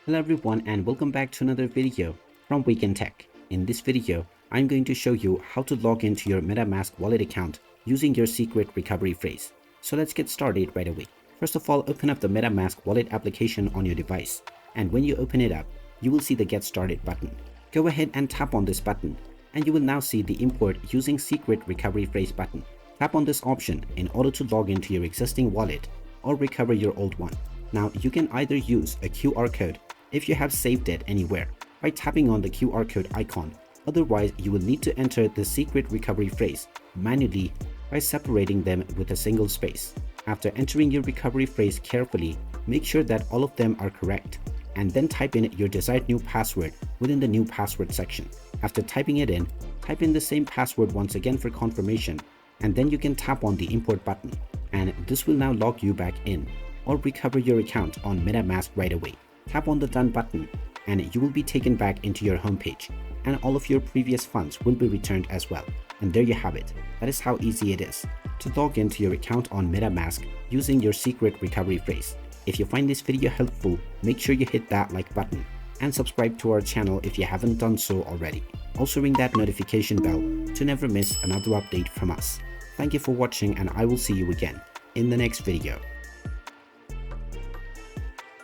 Hello everyone and welcome back to another video from Wake&Tech. In this video, I'm going to show you how to log into your MetaMask wallet account using your secret recovery phrase. So let's get started right away. First of all, open up the MetaMask wallet application on your device. And when you open it up, you will see the Get Started button. Go ahead and tap on this button and you will now see the Import Using Secret Recovery Phrase button. Tap on this option in order to log into your existing wallet or recover your old one. Now you can either use a QR code if you have saved it anywhere by tapping on the QR code icon. Otherwise, you will need to enter the secret recovery phrase manually by separating them with a single space. After entering your recovery phrase carefully, make sure that all of them are correct and then type in your desired new password within the new password section. After typing it in, type in the same password once again for confirmation, and then you can tap on the import button, and this will now log you back in or recover your account on MetaMask right away. Tap on the Done button and you will be taken back into your homepage, and all of your previous funds will be returned as well. And there you have it. That is how easy it is to log into your account on MetaMask using your secret recovery phrase. If you find this video helpful, make sure you hit that like button and subscribe to our channel if you haven't done so already. Also ring that notification bell to never miss another update from us. Thank you for watching and I will see you again in the next video.